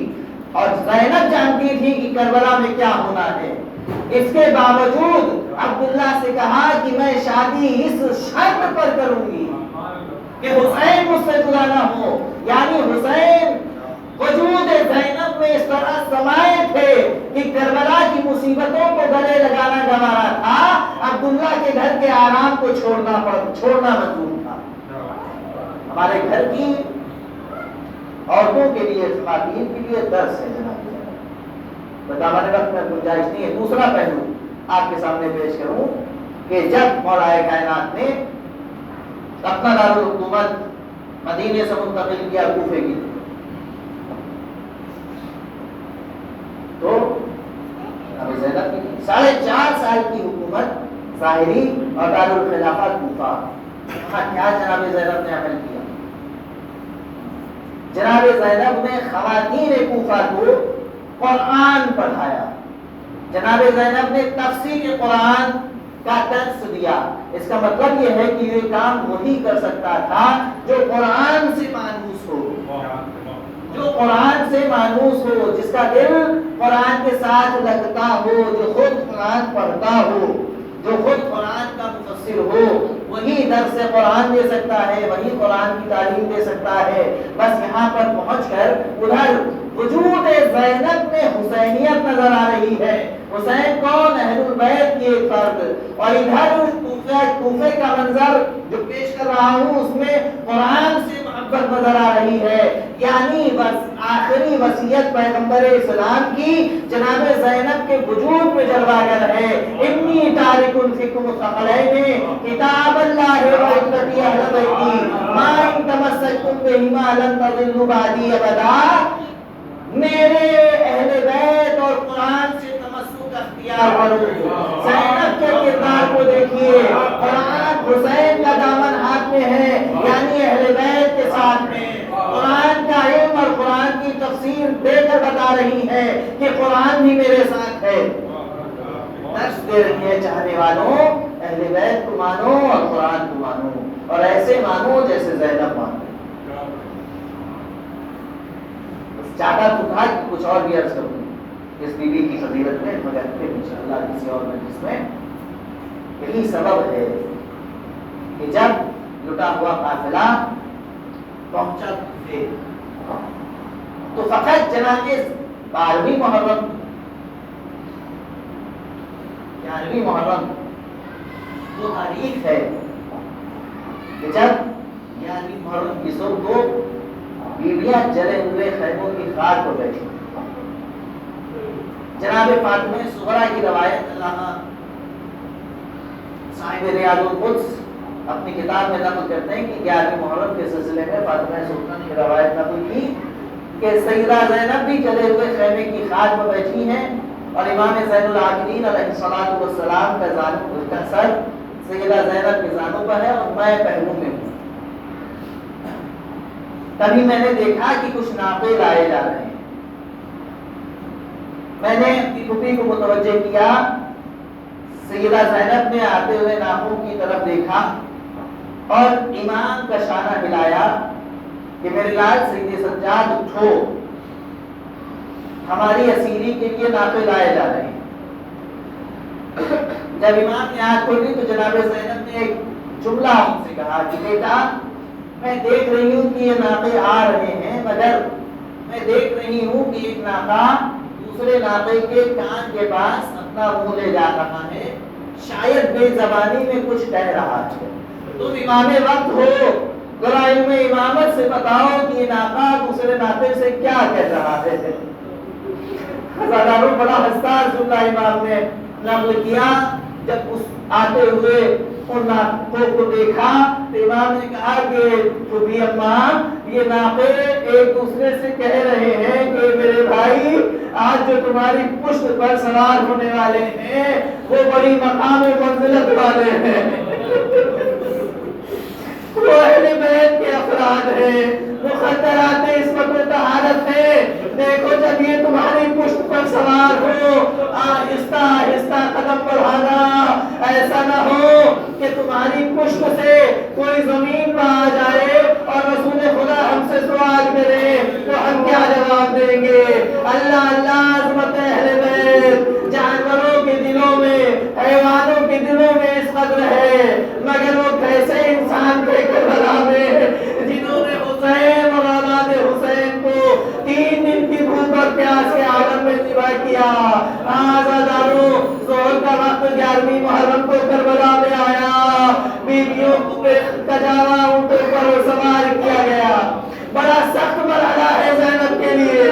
اور زینب جانتی تھی کہ کربلا میں کیا ہونا ہے. اس کے باوجود عبداللہ سے کہا کہ میں شادی اس شرط پر کروں گی کہ حسین مجھ سے جدا نہ ہو. یعنی حسین وجود زینب میں اس طرح سمائے تھے کہ کربلا کی مصیبتوں کو گلے لگانا گوارا تھا، عبداللہ کے گھر کے آرام کو چھوڑنا منظور تھا. ہمارے گھر کی عورتوں کے لیے، خواتین کے لیے درس ہے جناب. بتانے وقت میں گنجائش نہیں ہے. دوسرا پہلو آپ کے سامنے پیش کروں کہ جب مولا کائنات نے اپنا دارالحکومت مدینے سے منتقل کیا کوفے کی تو ابو زینب کی 4.5 سال کی حکومت ظاہری اور دارالخلافہ کوفہ. وہاں کیا جناب زینب نے عمل کیا؟ جناب زینب نے خواتین کوفہ کو قرآن پڑھایا. جناب زینب نے تفسیر قرآن کا درس دیا. اس کا مطلب یہ ہے کہ یہ کام وہی کر سکتا تھا جو قرآن سے مانوس ہو، جو قرآن سے مانوس ہو، جس کا دل قرآن کے ساتھ لگتا ہو، جو خود قرآن پڑھتا ہو، جو خود قرآن کا مفسر ہو. وہی درس قرآن دے سکتا ہے، وہی قرآن کی تعلیم دے سکتا ہے. بس یہاں پر پہنچ کر ادھر وجود زینب میں حسینیت نظر آ رہی ہے. حسین کون؟ اہل البیت کی ایک فرد. اور ادھر کوفے کا منظر جو پیش کر رہا ہوں اس میں قرآن سے محبت نظر آ رہی ہے. یعنی بس آخری وصیت پیغمبر اسلام کی جناب زینب کے وجود میں جلوہ گر ہے. انی تارک فیکم الثقلین کتاب اللہ و عترتی اہل بیتی ما ان تمسکتم بہما لن تضلوا بعدی ابدا. میرے اہل بیت اور قرآن سے تمسک اختیار کرو. زینب کے کردار کو دیکھیے. قرآن حسین کا دامن ہاتھ میں ہے، یعنی اہل بیت کے ساتھ میں. قرآن کا علم اور قرآن کی تفسیر دے کر بتا رہی ہے کہ قرآن بھی میرے ساتھ ہے. درس دے رہی ہے چاہنے والوں اہل بیت کو مانو اور قرآن کو مانو، اور ایسے مانو جیسے زینب مانو. چاہتا تو تھا کہ کچھ اور بھی عرض کروں اس بی بی کی فضیلت میں، مگر پھر انشاءاللہ کسی اور مجلس میں. یہی سبب ہے کہ جب لٹا ہوا قافلہ پہنچا تھے تو فقط جناب 12ویں محرم وہ تاریخ ہے کہ جب 11ویں محرم کی صبح کو بیویاں جلے ہوئے خیموں کی خاک پر بیٹھی. جناب فاطمہ صغرا کی روایت علامہ صاحب ریاض القدس اپنی کتاب میں نقل کرتے ہیں کہ 11ویں محرم کے سلسلے میں فاطمہ صغرا نے روایت نقل کی کہ سیدہ زینب بھی جلے ہوئے خیمے کی خاک پر بیٹھی ہیں اور امام زین العابدین علیہ الصلوۃ والسلام کا سر سیدہ زینب کے زانوں پر ہے اور میں پہلو میں ہوں. تبھی میں نے دیکھا کہ کچھ ناقے لائے جا رہے ہیں. میں نے اپنی پھوپھی کو متوجہ کیا. سیدہ زینب نے آتے ہوئے ناقوں کی طرف دیکھا اور امام کا شانہ ہلایا کہ میرے لال سید سجاد اٹھو، ہماری اسیری کے لیے ناقے لائے جا رہے ہیں. جب امام نے آنکھ کھولی تو جناب زینب نے ایک جملہ ان سے کہا کہ بیٹا میں دیکھ رہی ہوں کہ یہ ناقے آ رہے ہیں، مگر میں دیکھ رہی ہوں کہ ایک ناقہ دوسرے ناقے کے کان کے پاس اپنا منہ لے جا رہا ہے، شاید بے زبانی میں کچھ کہہ رہا ہے. تم امام وقت ہو، ذرا علم امامت سے بتاؤ کہ یہ ناقہ دوسرے ناقے سے کیا کہہ رہا ہے. ہزاروں بڑا حساس جملہ امام نے نقل کیا. جب اس آتے ہوئے ان ناقوں کو دیکھا تو امام نے کہا کہ پھوپھی اماں یہ ناقے ایک دوسرے سے کہہ رہے ہیں کہ میرے بھائی آج جو تمہاری پشت پر سوار ہونے والے ہیں وہ بڑی مقام و منزلت والے ہیں، وہ اہل بیت کے افراد ہیں، مخدرات عصمت و طہارت ہے۔ دیکھو جب یہ تمہاری پشت پر سوار ہو آہستہ آہستہ قدم بڑھانا، ایسا نہ ہو کہ تمہاری پشت سے کوئی زمین پر آ جائے اور رسول خدا ہم سے سوال کرے تو ہم کیا جواب دیں گے؟ اللہ اللہ عظمت اہل بیت جانوروں کے دلوں میں، حیوانوں کے دلوں میں اس قدر ہے، مگر وہ کیسے انسان تھے کربلا میں جنہوں نے حسین اور اولاد حسین کو 3 دن کی بھوک اور پیاس کے عالم میں ذبح کیا۔ آزاداروں ظہر کا وقت 11ویں محرم کو کربلا میں آیا، بیویوں کو کجاوا اونٹوں پر سوار کیا گیا۔ بڑا سخت مرحلہ ہے زینب کے لیے،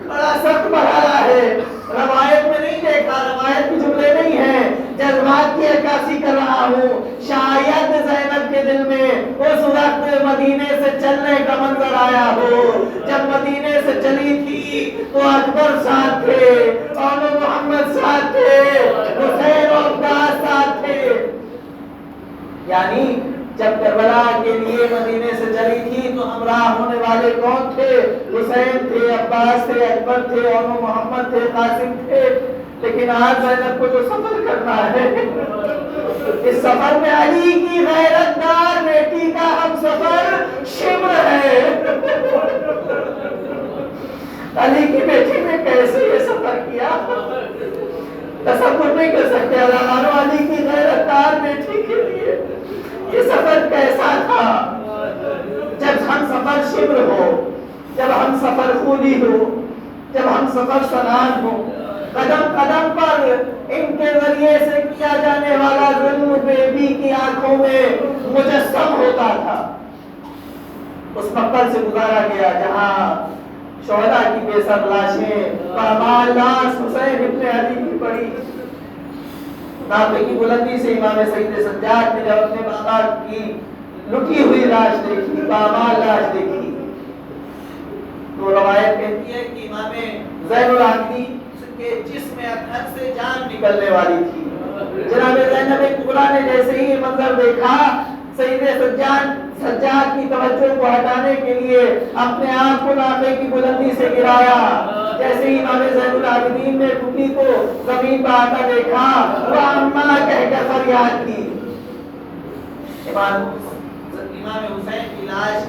بڑا سخت مرحلہ ہے۔ روایت میں نہیں دیکھا، روایت کے جملے نہیں ہیں، جذبات کی عکاسی کر رہا ہوں۔ شاید زینب کے دل میں اس وقت مدینے سے چلنے کا منظر آیا ہو۔ جب مدینے سے چلی تھی تو اکبر ساتھ تھے اور محمد ساتھ تھے، حسین اور عباس ساتھ تھے۔ یعنی جب کربلا کے لیے مدینے سے چلی تھی تو ہمراہ ہونے والے کون تھے؟ حسین تھے، عباس تھے، اکبر تھے اور محمد تھے، قاسم تھے۔ لیکن آج زینب کو جو سفر کرنا ہے، اس سفر میں علی کی غیرت دار بیٹی کا ہم سفر شمر ہے۔ علی کی بیٹی نے کیسے یہ سفر کیا تصور نہیں کر سکتے۔ اللہ علی کی غیرت دار بیٹی کے لیے یہ سفر کیسا تھا؟ جب ہم سفر شمر ہو، جب ہم سفر خونی ہو، جب ہم سفر سلام ہو، قدم قدم پر ان کے ذریعے سے کیا جانے والا ظلم بیبی کی آنکھوں میں مجسم ہوتا تھا۔ اس مقبر سے گزارا گیا جہاں شہداء کی بے سر لاشیں پامال لاش حسین ابن علی کی پڑی۔ ناقے کی بلندی سے امام سید سجاد نے جب اپنے بابا کی لٹی ہوئی لاش دیکھی، پامال لاش دیکھی، تو روایت کہتی ہے کہ امام زین العابدین کے جسم اطہر سے جان نکلنے والی تھی۔ جناب زینب کبریٰ نے جیسے ہی یہ منظر دیکھا، سید سجاد کی توجہ کو ہٹانے کے لیے اپنے آپ کو ناقے کی بلندی سے گرایا۔ جیسے ہی امام زین العابدین نے پھوپھی کو زمین پر آتا دیکھا، وہ اماں کہہ کر فریاد کی۔ امام حسین کی لاش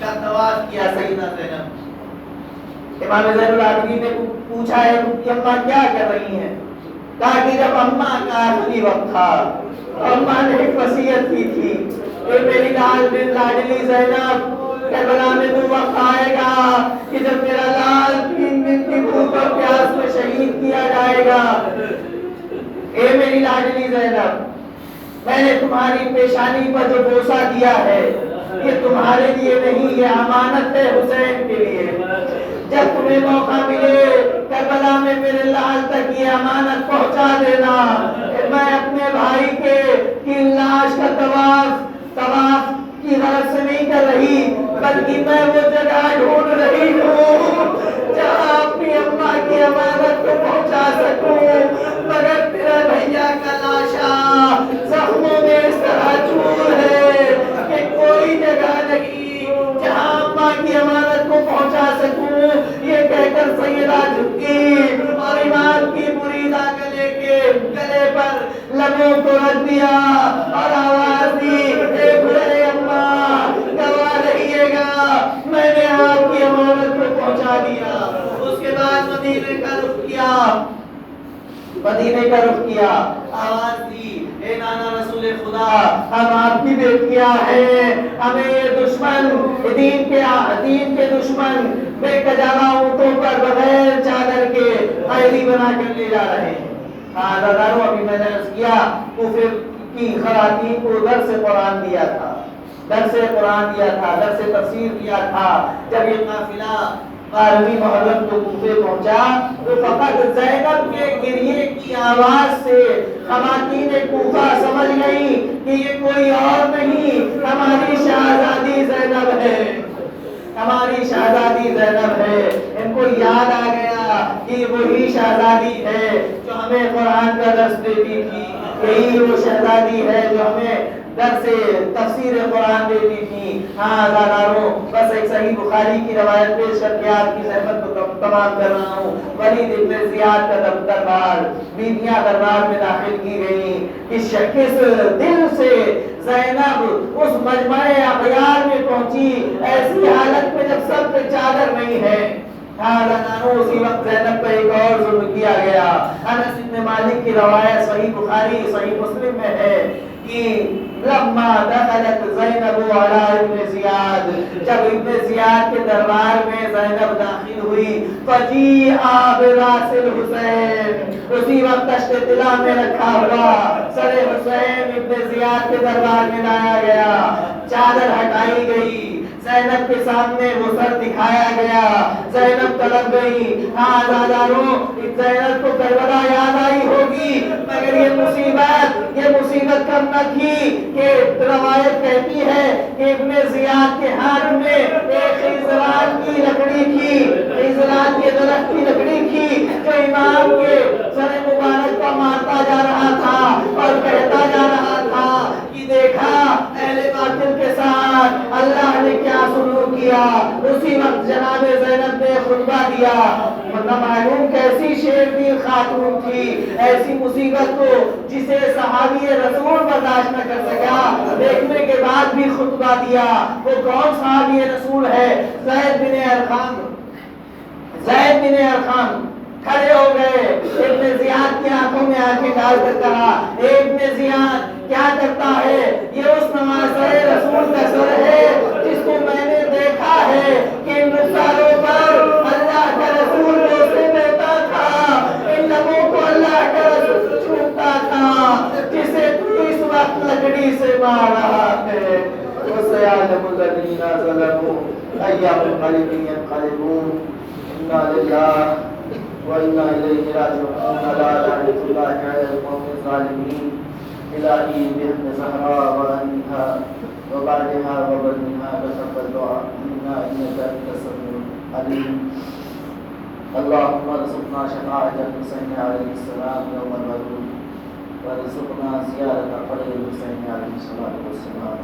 کا طواف کیا سیدہ زینب۔ امام زین العابدین نے پوچھا ہے کہ اماں کیا کر رہی ہیں؟ کہا کہ جب اماں کا آخری وقت تھا، اماں نے ایک وصیت کی تھی کہ میری لاڈلی زینب، کربلا میں وہ وقت آئے گا کہ جب میرا لال 3 دن کی بھوک اور پیاس میں شہید کیا جائے گا۔ اے میری لاڈلی زینب، میں نے تمہاری پیشانی پر جو بوسہ دیا ہے یہ تمہارے لیے نہیں، یہ امانت ہے حسین کے لیے۔ جب تمہیں موقع ملے کربلا میں میرے لال تک یہ امانت پہنچا دینا۔ میں اپنے بھائی کی لاش کا طواف کی غرض سے نہیں کر رہی، بلکہ میں وہ جگہ ڈھونڈ رہی ہوں جہاں اپنی اماں کی امانت کو پہنچا سکوں، مگر تیرا بھیا کا لاشا زخموں میں اس طرح چور ہے کہ کوئی جگہ نہیں جہاں اماں کی امانت کو پہنچا سکوں۔ یہ کہہ کر سیدہ جھکی اور امام کی مریدہ گلے پر لبوں کو رکھ دیا اور آواز دی، اے بھائی اماں گواہ رہیے گا، میں نے آپ کی امانت کو پہنچا دیا۔ اس کے بعد مدینے کا رخ کیا، آواز دی، اے نانا رسول خدا، ہم آپ کی بیٹیاں ہیں، ہمیں یہ دشمن دین کے دشمن بے کجاوا اونٹوں پر بغیر چادر کے قیدی بنا کر لے جا رہے ہیں۔ دادارو ابھی میں نے عرض کیا کفر کی خواتین کو درس قرآن دیا تھا، درس تفسیر دیا تھا۔ جب یہ قافلہ 12ویں محرم کو کوفے پہنچا تو فقط زینب کے گریے کی آواز سے خواتین کوفہ سمجھ گئی کہ یہ کوئی اور نہیں ہماری شہزادی زینب ہے، ہماری شہزادی زینب ہے۔ ان کو یاد آ گیا کہ وہی شہزادی ہے جو ہمیں قرآن کا درس دیتی تھی، یہی وہ شہزادی ہے جو ہمیں درس تفسیر قرآن دیتی تھی۔ ہاں عزیزانو، بس ایک صحیح بخاری کی روایت پیش کر کے آپ کی زحمت کو تمام کر رہا ہوں۔ ولید ابن زیاد کا دربار، بیویاں دربار میں داخل کی گئیں کہ کس دل سے زینب اس مجمع اغیار میں پہنچی، ایسی حالت میں جب سر پہ چادر نہیں ہے۔ اسی وقت زینب پہ ایک اور ظلم کیا گیا۔ انس بن مالک کی روایت صحیح بخاری صحیح مسلم میں ہے کہ لما دخلت زینب علی ابن زیاد، جب ابن زیاد کے دربار میں زینب داخل ہوئی، فجیع براس الحسین، اسی وقت تشت طلا میں رکھا ہوا سر حسین ابن زیاد کے دربار میں لایا گیا، چادر ہٹائی گئی، زینب کے سامنے وہ سر دکھایا گیا، زینب تڑپ گئی۔ ہاں عزیزانو، زینب کو کربلا یاد آئی ہوگی، مگر یہ مصیبت کم نہ تھی کہ روایت کہتی ہے کہ ابن زیاد کے ہاتھ میں ایک خیزران کی لکڑی تھی، خیزران کے درخت کی لکڑی تھی جو امام کے سر مبارک کا مارتا جا رہا تھا اور کہتا جا رہا تھا کہ دیکھا اہل باطل کے ساتھ اللہ نے کیا سلوک کیا۔ اسی وقت جناب زینب نے خطبہ دیا، نہ معلوم کیسی شیردل خاتون تھی، ایسی مصیبت کو جسے صحابی رسول برداشت نہ کر سکا، دیکھنے کے بعد بھی خطبہ دیا۔ وہ کون صحابی رسول ہے؟ زید بن ارقم۔ زید بن ارقم کھڑے ہو گئے، ابن زیاد کی آنکھوں میں آنکھیں ڈال کر کہا، ابن زیاد کیا کرتا ہے؟ یہ اس نواسۂ رسول کا سر ہے جس کو میں نے دیکھا ہے کہ ان رخساروں پر اللہ کا رسول بوسے دیتا تھا، ان لبوں کو اللہ کا رسول چھوتا تھا، جسے تو اس وقت لکڑی سے مار رہا ہے۔ وَسَيَعْلَمُ الَّذِينَ ظَلَمُوا أَيَّ مُنقَلِبٍ يَنقَلِبُونَ إِنَّا لِلَّهِ وَإِنَّا إِلَيْهِ رَاجِعُونَ أَلَا لَعْنَةُ اللَّهِ عَلَى الْقَوْمِ الظَّالِمِينَ إِلَٰهِي بِحَمْدِ زَهْرَاءَ وَأَنِّهَا وَبَعْدِهَا وَبَدْنِهَا تَقَبَّلْ دُعَاءَ مِنَّا إِنَّكَ أَنتَ السَّمِيعُ الْعَلِيمُ اللهم ارزقنا شفاعة الحسين عليه السلام يوم الوقوف وارزقنا زيارة قبر الحسين عليه الصلاة والسلام